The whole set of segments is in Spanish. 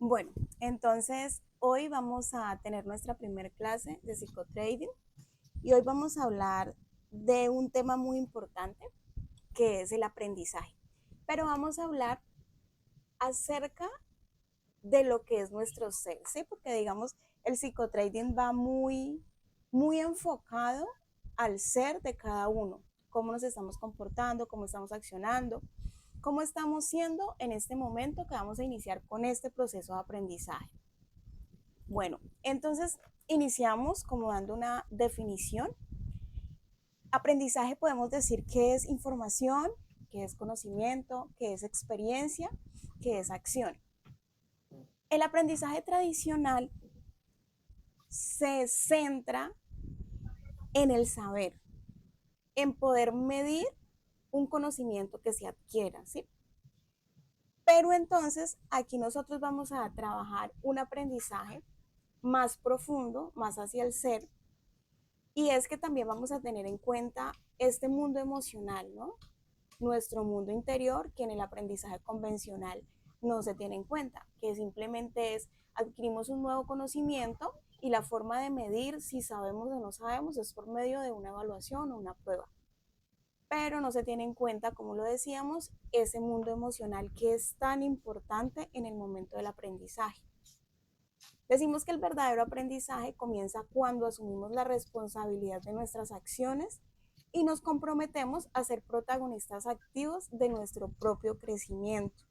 Bueno, entonces hoy vamos a tener nuestra primera clase de psicotrading y hoy vamos a hablar de un tema muy importante que es el aprendizaje. Pero vamos a hablar acerca de lo que es nuestro ser, ¿sí? Porque digamos, el psicotrading va muy enfocado al ser de cada uno, cómo nos estamos comportando, cómo estamos accionando, cómo estamos siendo en este momento que vamos a iniciar con este proceso de aprendizaje. Bueno, entonces iniciamos como dando una definición. Aprendizaje podemos decir que es información, que es conocimiento, que es experiencia, que es acción. El aprendizaje tradicional se centra en el saber, en poder medir un conocimiento que se adquiera, ¿sí? Pero entonces aquí nosotros vamos a trabajar un aprendizaje más profundo, más hacia el ser, y es que también vamos a tener en cuenta este mundo emocional, ¿no? Nuestro mundo interior, que en el aprendizaje convencional no se tiene en cuenta, que simplemente es adquirimos un nuevo conocimiento y la forma de medir si sabemos o no sabemos es por medio de una evaluación o una prueba. Pero no se tiene en cuenta, como lo decíamos, ese mundo emocional que es tan importante en el momento del aprendizaje. Decimos que el verdadero aprendizaje comienza cuando asumimos la responsabilidad de nuestras acciones y nos comprometemos a ser protagonistas activos de nuestro propio crecimiento.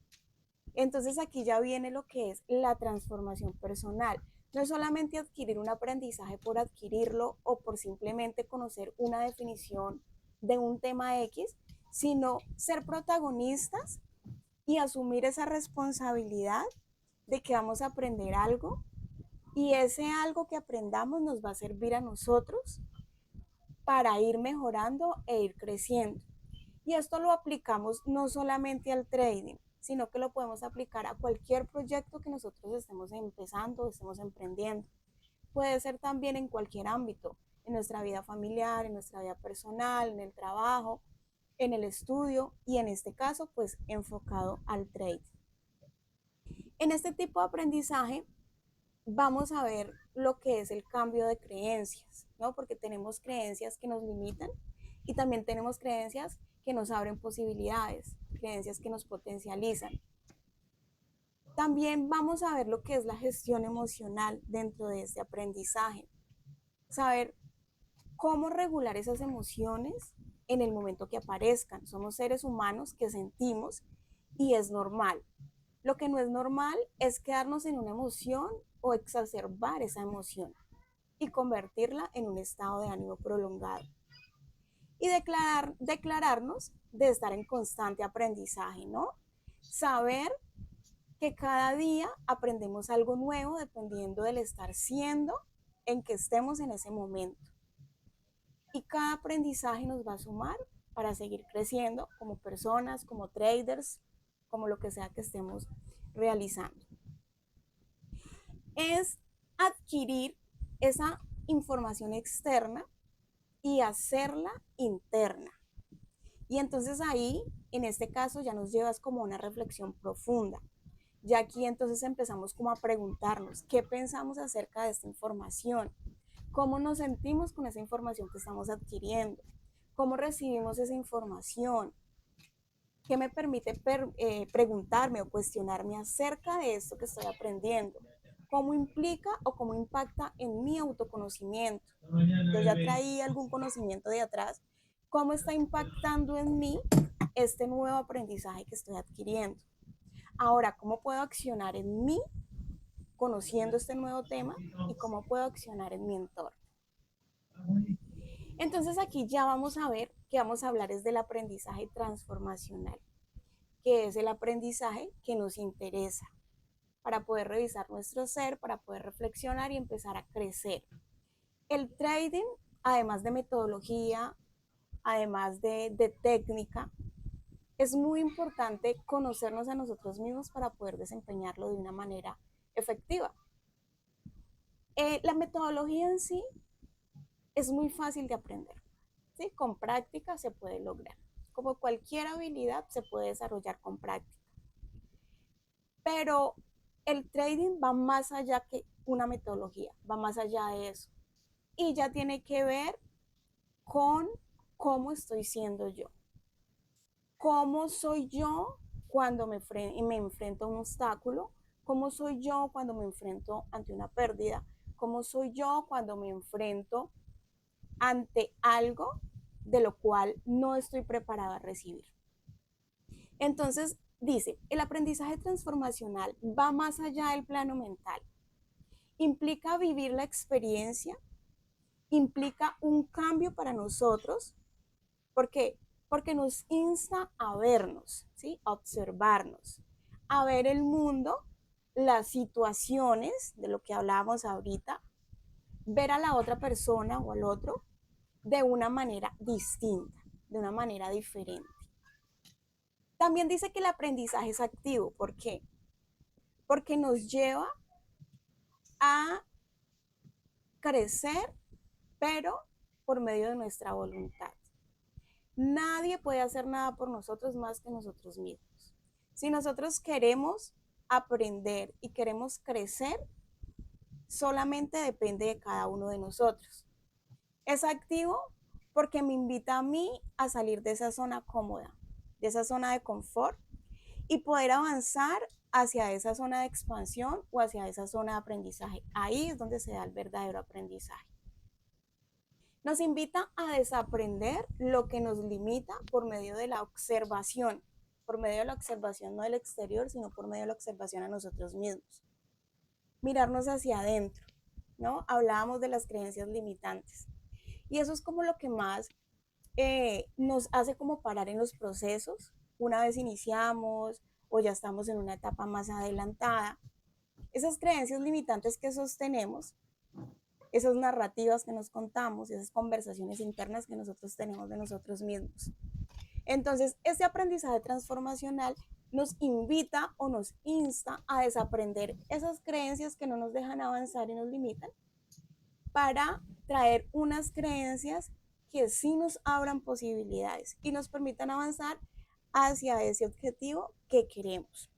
Entonces aquí ya viene lo que es la transformación personal. No es solamente adquirir un aprendizaje por adquirirlo o por simplemente conocer una definición de un tema X, sino ser protagonistas y asumir esa responsabilidad de que vamos a aprender algo y ese algo que aprendamos nos va a servir a nosotros para ir mejorando e ir creciendo. Y esto lo aplicamos no solamente al trading, sino que lo podemos aplicar a cualquier proyecto que nosotros estemos empezando o estemos emprendiendo. Puede ser también en cualquier ámbito, en nuestra vida familiar, en nuestra vida personal, en el trabajo, en el estudio y en este caso pues enfocado al trade. En este tipo de aprendizaje vamos a ver lo que es el cambio de creencias, ¿no? Porque tenemos creencias que nos limitan y también tenemos creencias que nos abren posibilidades, creencias que nos potencializan. También vamos a ver lo que es la gestión emocional dentro de este aprendizaje, saber cómo regular esas emociones en el momento que aparezcan. Somos seres humanos que sentimos y es normal. Lo que no es normal es quedarnos en una emoción o exacerbar esa emoción y convertirla en un estado de ánimo prolongado. Y declararnos de estar en constante aprendizaje, ¿no? Saber que cada día aprendemos algo nuevo dependiendo del estar siendo en que estemos en ese momento. Y cada aprendizaje nos va a sumar para seguir creciendo como personas, como traders, como lo que sea que estemos realizando. Es adquirir esa información externa y hacerla interna. Y entonces ahí, en este caso, ya nos llevas como una reflexión profunda. Ya aquí entonces empezamos como a preguntarnos qué pensamos acerca de esta información, cómo nos sentimos con esa información que estamos adquiriendo, cómo recibimos esa información, qué me permite preguntarme o cuestionarme acerca de esto que estoy aprendiendo, cómo implica o cómo impacta en mi autoconocimiento. Yo ya traí algún conocimiento de atrás, cómo está impactando en mí este nuevo aprendizaje que estoy adquiriendo. Ahora, ¿cómo puedo accionar en mí conociendo este nuevo tema y cómo puedo accionar en mi entorno? Entonces aquí ya vamos a ver que vamos a hablar es del aprendizaje transformacional, que es el aprendizaje que nos interesa para poder revisar nuestro ser, para poder reflexionar y empezar a crecer. El trading, además de metodología, además de técnica, es muy importante conocernos a nosotros mismos para poder desempeñarlo de una manera efectiva. La metodología en sí es muy fácil de aprender, ¿sí? Con práctica se puede lograr. Como cualquier habilidad se puede desarrollar con práctica. Pero el trading va más allá que una metodología, va más allá de eso. Y ya tiene que ver con cómo estoy siendo yo. ¿Cómo soy yo cuando me enfrento a un obstáculo? ¿Cómo soy yo cuando me enfrento ante una pérdida? ¿Cómo soy yo cuando me enfrento ante algo de lo cual no estoy preparada a recibir? Entonces, dice, el aprendizaje transformacional va más allá del plano mental. Implica vivir la experiencia, implica un cambio para nosotros. ¿Por qué? Porque nos insta a vernos, ¿sí? A observarnos, a ver el mundo, las situaciones de lo que hablábamos ahorita, ver a la otra persona o al otro de una manera distinta, de una manera diferente. También dice que el aprendizaje es activo. ¿Por qué? Porque nos lleva a crecer, pero por medio de nuestra voluntad. Nadie puede hacer nada por nosotros más que nosotros mismos. Si nosotros queremos aprender y queremos crecer, solamente depende de cada uno de nosotros. Es activo porque me invita a mí a salir de esa zona cómoda, de esa zona de confort y poder avanzar hacia esa zona de expansión o hacia esa zona de aprendizaje. Ahí es donde se da el verdadero aprendizaje. Nos invita a desaprender lo que nos limita por medio de la observación, por medio de la observación no del exterior, sino por medio de la observación a nosotros mismos. Mirarnos hacia adentro, ¿no? Hablábamos de las creencias limitantes. Y eso es como lo que más nos hace como parar en los procesos, una vez iniciamos o ya estamos en una etapa más adelantada. Esas creencias limitantes que sostenemos, esas narrativas que nos contamos, esas conversaciones internas que nosotros tenemos de nosotros mismos. Entonces, este aprendizaje transformacional nos invita o nos insta a desaprender esas creencias que no nos dejan avanzar y nos limitan para traer unas creencias que sí nos abran posibilidades y nos permitan avanzar hacia ese objetivo que queremos.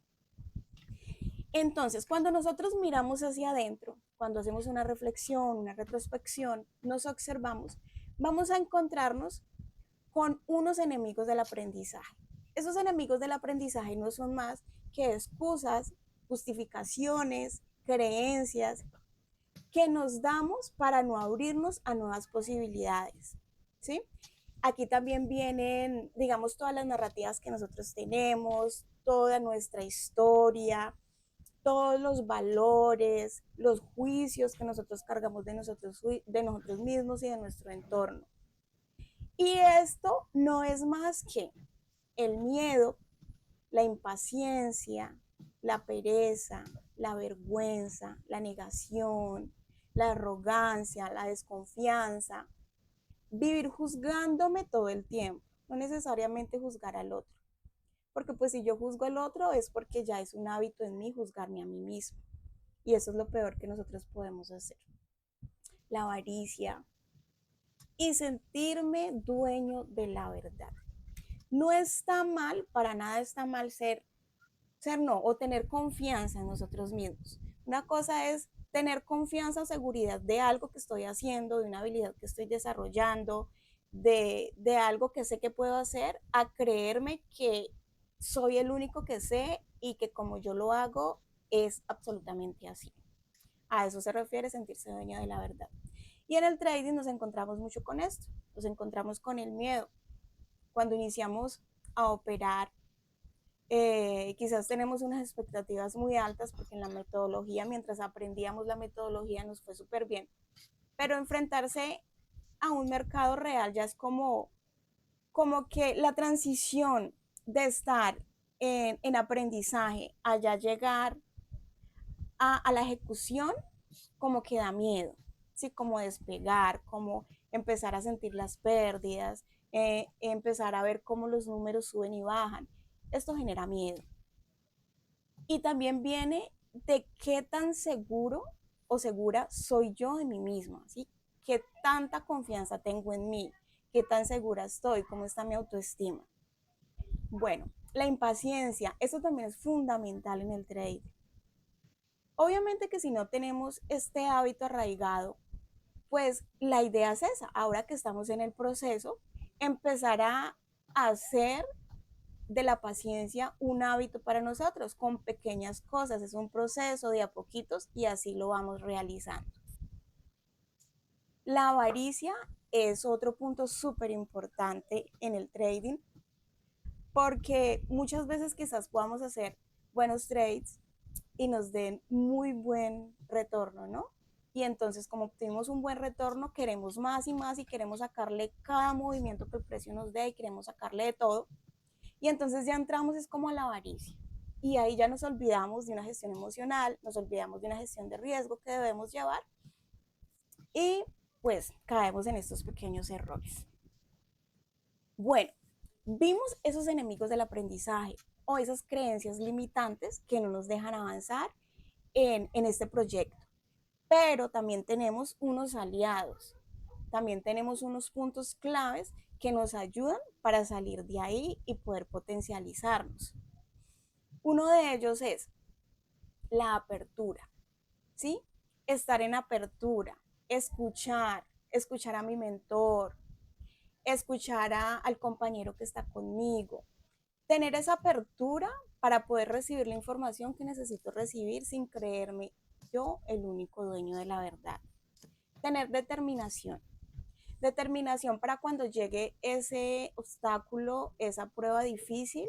Entonces, cuando nosotros miramos hacia adentro, cuando hacemos una reflexión, una retrospección, nos observamos, vamos a encontrarnos con unos enemigos del aprendizaje. Esos enemigos del aprendizaje no son más que excusas, justificaciones, creencias que nos damos para no abrirnos a nuevas posibilidades, ¿sí? Aquí también vienen, digamos, todas las narrativas que nosotros tenemos, toda nuestra historia, todos los valores, los juicios que nosotros cargamos de nosotros mismos y de nuestro entorno. Y esto no es más que el miedo, la impaciencia, la pereza, la vergüenza, la negación, la arrogancia, la desconfianza, vivir juzgándome todo el tiempo, no necesariamente juzgar al otro, porque pues si yo juzgo al otro es porque ya es un hábito en mí juzgarme a mí mismo, y eso es lo peor que nosotros podemos hacer. La avaricia y sentirme dueño de la verdad. No está mal, para nada está mal ser no, o tener confianza en nosotros mismos. Una cosa es tener confianza o seguridad de algo que estoy haciendo, de una habilidad que estoy desarrollando, de algo que sé que puedo hacer, a creerme que soy el único que sé y que como yo lo hago es absolutamente así. A eso se refiere sentirse dueño de la verdad. Y en el trading nos encontramos mucho con esto, nos encontramos con el miedo. Cuando iniciamos a operar, quizás tenemos unas expectativas muy altas porque en la metodología, mientras aprendíamos la metodología, nos fue súper bien. Pero enfrentarse a un mercado real ya es como que la transición de estar en aprendizaje a ya llegar a la ejecución, como que da miedo, ¿sí? Como despegar, como empezar a sentir las pérdidas, empezar a ver cómo los números suben y bajan. Esto genera miedo. Y también viene de qué tan seguro o segura soy yo de mí misma, ¿sí? Qué tanta confianza tengo en mí, qué tan segura estoy, cómo está mi autoestima. Bueno, la impaciencia, eso también es fundamental en el trading. Obviamente que si no tenemos este hábito arraigado, pues la idea es esa, ahora que estamos en el proceso, empezar a hacer de la paciencia un hábito para nosotros, con pequeñas cosas, es un proceso de a poquitos y así lo vamos realizando. La avaricia es otro punto súper importante en el trading, porque muchas veces quizás podamos hacer buenos trades y nos den muy buen retorno, ¿no? Y entonces como obtuvimos un buen retorno, queremos más y más y queremos sacarle cada movimiento que el precio nos dé y queremos sacarle de todo. Y entonces ya entramos es como a la avaricia. Y ahí ya nos olvidamos de una gestión emocional, nos olvidamos de una gestión de riesgo que debemos llevar y pues caemos en estos pequeños errores. Bueno, vimos esos enemigos del aprendizaje o esas creencias limitantes que no nos dejan avanzar en este proyecto. Pero también tenemos unos aliados, también tenemos unos puntos claves que nos ayudan para salir de ahí y poder potencializarnos. Uno de ellos es la apertura, ¿sí? Estar en apertura, escuchar a mi mentor, al compañero que está conmigo, tener esa apertura para poder recibir la información que necesito recibir sin creerme yo el único dueño de la verdad. Tener determinación para cuando llegue ese obstáculo, esa prueba difícil,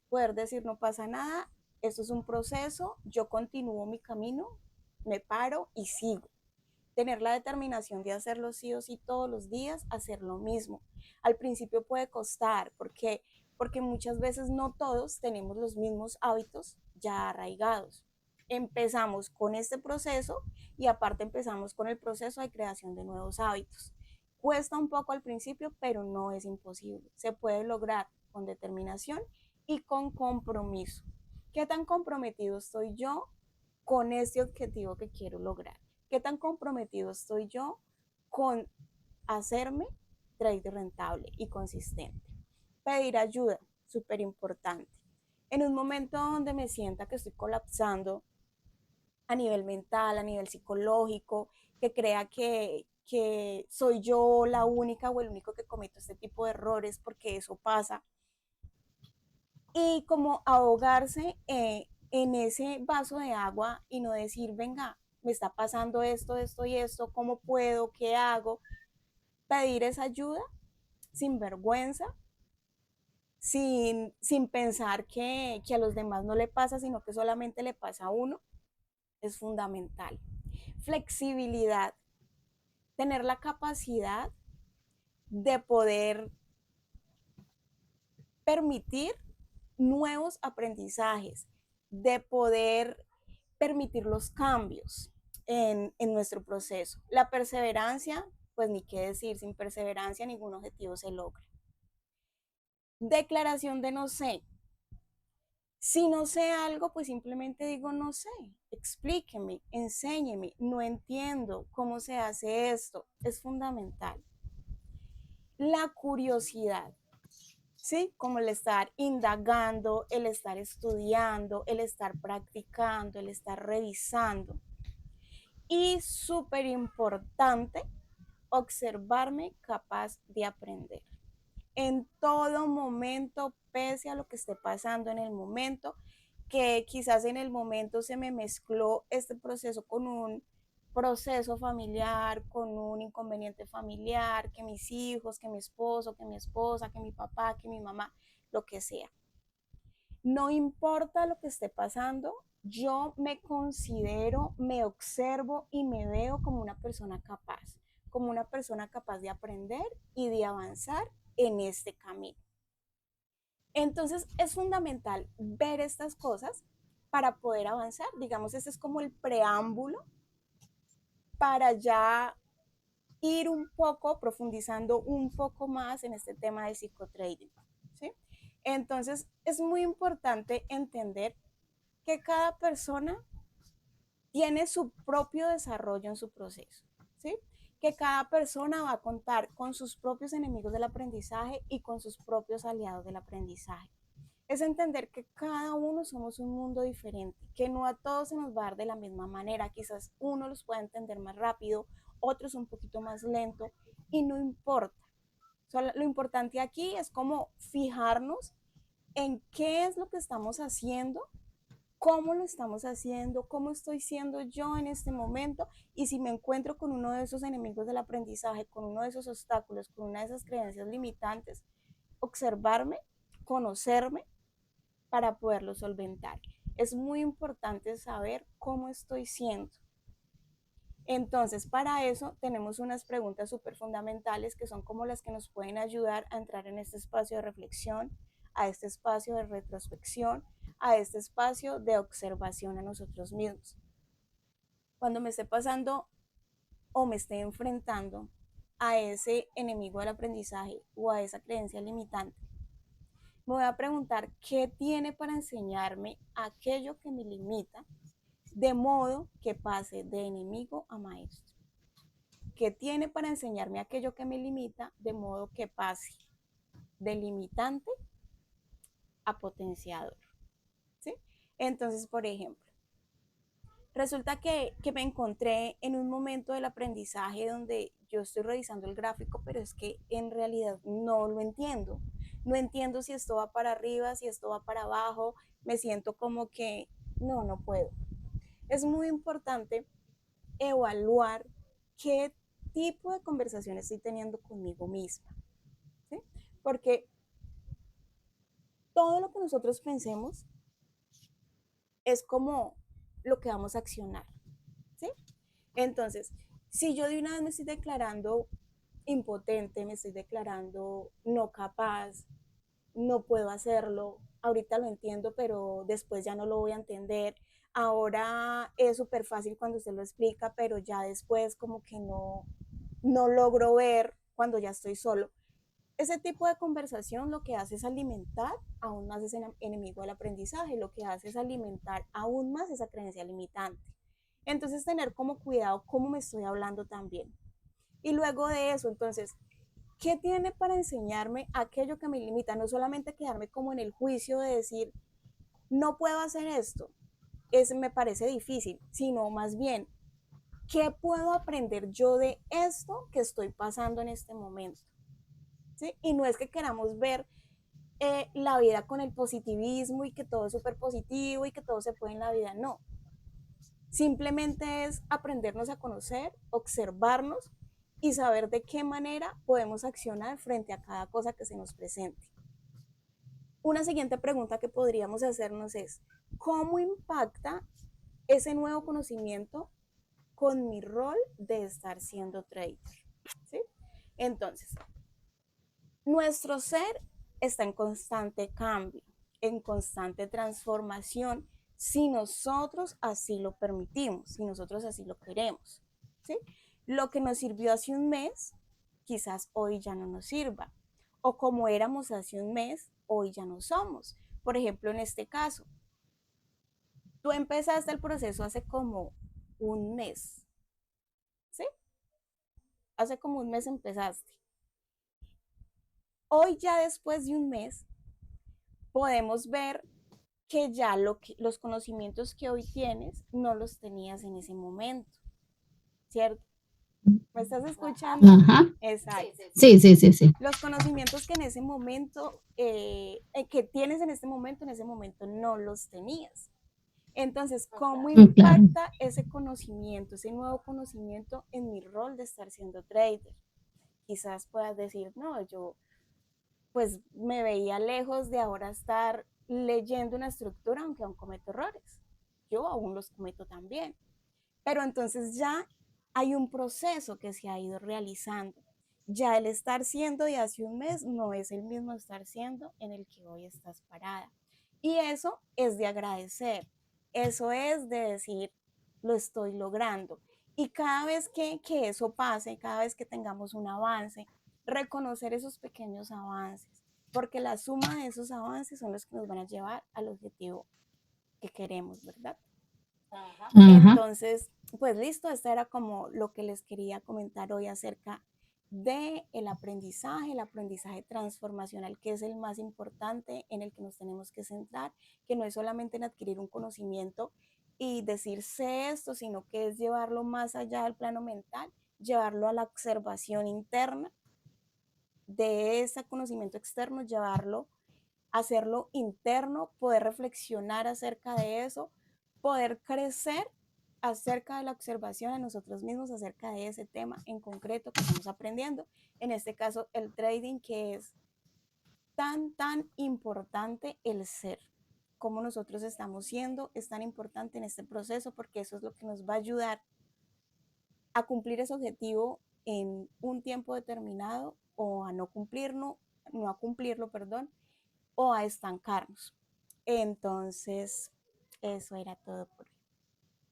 poder decir no pasa nada, esto es un proceso, yo continúo mi camino, me paro y sigo. Tener la determinación de hacerlo sí o sí todos los días, hacer lo mismo. Al principio puede costar porque muchas veces no todos tenemos los mismos hábitos ya arraigados. Empezamos con este proceso y aparte empezamos con el proceso de creación de nuevos hábitos. Cuesta un poco al principio, pero no es imposible. Se puede lograr con determinación y con compromiso. ¿Qué tan comprometido estoy yo con este objetivo que quiero lograr? ¿Qué tan comprometido estoy yo con hacerme trade rentable y consistente? Pedir ayuda, súper importante. En un momento donde me sienta que estoy colapsando a nivel mental, a nivel psicológico, que crea que soy yo la única o el único que cometo este tipo de errores, porque eso pasa, y como ahogarse en ese vaso de agua y no decir, venga, me está pasando esto, esto y esto, ¿cómo puedo? ¿Qué hago? Pedir esa ayuda sin vergüenza, sin pensar que a los demás no le pasa, sino que solamente le pasa a uno, es fundamental. Flexibilidad, tener la capacidad de poder permitir nuevos aprendizajes, de poder permitir los cambios en nuestro proceso. La perseverancia, pues ni qué decir, sin perseverancia ningún objetivo se logra. Declaración de no sé. Si no sé algo, pues simplemente digo no sé, explíqueme, enséñeme, no entiendo cómo se hace esto, es fundamental. La curiosidad, ¿sí? Como el estar indagando, el estar estudiando, el estar practicando, el estar revisando. Y súper importante, observarme capaz de aprender. En todo momento, pese a lo que esté pasando en el momento, que quizás en el momento se me mezcló este proceso con un proceso familiar, con un inconveniente familiar, que mis hijos, que mi esposo, que mi esposa, que mi papá, que mi mamá, lo que sea. No importa lo que esté pasando, yo me considero, me observo y me veo como una persona capaz, como una persona capaz de aprender y de avanzar en este camino. Entonces es fundamental ver estas cosas para poder avanzar. Digamos, este es como el preámbulo para ya ir un poco profundizando un poco más en este tema del psicotrading, ¿sí? Entonces es muy importante entender que cada persona tiene su propio desarrollo en su proceso, ¿sí? Que cada persona va a contar con sus propios enemigos del aprendizaje y con sus propios aliados del aprendizaje. es entender que cada uno somos un mundo diferente, que no a todos se nos va a dar de la misma manera, quizás uno los pueda entender más rápido, otros un poquito más lento, y no importa. O sea, lo importante aquí es como fijarnos en qué es lo que estamos haciendo, cómo lo estamos haciendo, cómo estoy siendo yo en este momento, y si me encuentro con uno de esos enemigos del aprendizaje, con uno de esos obstáculos, con una de esas creencias limitantes, observarme, conocerme para poderlo solventar. Es muy importante saber cómo estoy siendo. Entonces, para eso tenemos unas preguntas súper fundamentales que son como las que nos pueden ayudar a entrar en este espacio de reflexión, a este espacio de retrospección, a este espacio de observación a nosotros mismos. Cuando me esté pasando o me esté enfrentando a ese enemigo del aprendizaje o a esa creencia limitante, me voy a preguntar qué tiene para enseñarme aquello que me limita, de modo que pase de enemigo a maestro. ¿Qué tiene para enseñarme aquello que me limita, de modo que pase de limitante a potenciador? ¿Sí? Entonces, por ejemplo, resulta que me encontré en un momento del aprendizaje donde yo estoy revisando el gráfico, pero es que en realidad no lo entiendo. No entiendo si esto va para arriba, si esto va para abajo. Me siento como que no puedo. Es muy importante evaluar qué tipo de conversación estoy teniendo conmigo misma. ¿Sí? Porque todo lo que nosotros pensemos es como lo que vamos a accionar. ¿Sí? Entonces, si yo de una vez me estoy declarando impotente, me estoy declarando no capaz, no puedo hacerlo, ahorita lo entiendo, pero después ya no lo voy a entender, ahora es súper fácil cuando usted lo explica, pero ya después como que no logro ver cuando ya estoy solo. Ese tipo de conversación lo que hace es alimentar aún más ese enemigo del aprendizaje, lo que hace es alimentar aún más esa creencia limitante. Entonces, tener como cuidado cómo me estoy hablando también. Y luego de eso, entonces, ¿qué tiene para enseñarme aquello que me limita? No solamente quedarme como en el juicio de decir, no puedo hacer esto, me parece difícil, sino más bien, ¿qué puedo aprender yo de esto que estoy pasando en este momento? ¿Sí? Y no es que queramos ver la vida con el positivismo y que todo es súper positivo y que todo se puede en la vida, no. Simplemente es aprendernos a conocer, observarnos y saber de qué manera podemos accionar frente a cada cosa que se nos presente. Una siguiente pregunta que podríamos hacernos es, ¿cómo impacta ese nuevo conocimiento con mi rol de estar siendo trader? ¿Sí? Entonces, nuestro ser está en constante cambio, en constante transformación, si nosotros así lo permitimos, si nosotros así lo queremos. ¿Sí? Lo que nos sirvió hace un mes, quizás hoy ya no nos sirva. O como éramos hace un mes, hoy ya no somos. Por ejemplo, en este caso, tú empezaste el proceso hace como un mes. ¿Sí? Hace como un mes empezaste. Hoy ya después de un mes, podemos ver que ya los conocimientos que hoy tienes no los tenías en ese momento, ¿cierto? ¿Me estás escuchando? Ajá. Exacto. Sí, sí, sí, sí. Los conocimientos que en ese momento, que tienes en ese momento no los tenías. Entonces, ¿cómo Claro. impacta ese conocimiento, ese nuevo conocimiento en mi rol de estar siendo trader? Quizás puedas decir, no, yo pues me veía lejos de ahora estar leyendo una estructura, aunque aún cometo errores. Yo aún los cometo también. Pero entonces ya hay un proceso que se ha ido realizando. Ya el estar siendo de hace un mes no es el mismo estar siendo en el que hoy estás parada. Y eso es de agradecer. Eso es de decir, lo estoy logrando. Y cada vez que eso pase, cada vez que tengamos un avance, reconocer esos pequeños avances, porque la suma de esos avances son los que nos van a llevar al objetivo que queremos, ¿verdad? Ajá. Entonces, pues listo, esto era como lo que les quería comentar hoy acerca de el aprendizaje transformacional, que es el más importante en el que nos tenemos que centrar, que no es solamente en adquirir un conocimiento y decir sé esto, sino que es llevarlo más allá del plano mental, llevarlo a la observación interna de ese conocimiento externo, llevarlo, hacerlo interno, poder reflexionar acerca de eso, poder crecer acerca de la observación a nosotros mismos, acerca de ese tema en concreto que estamos aprendiendo. En este caso, el trading, que es tan importante el ser. Cómo nosotros estamos siendo es tan importante en este proceso porque eso es lo que nos va a ayudar a cumplir ese objetivo en un tiempo determinado o a no a cumplirlo, perdón, o a estancarnos. Entonces, eso era todo por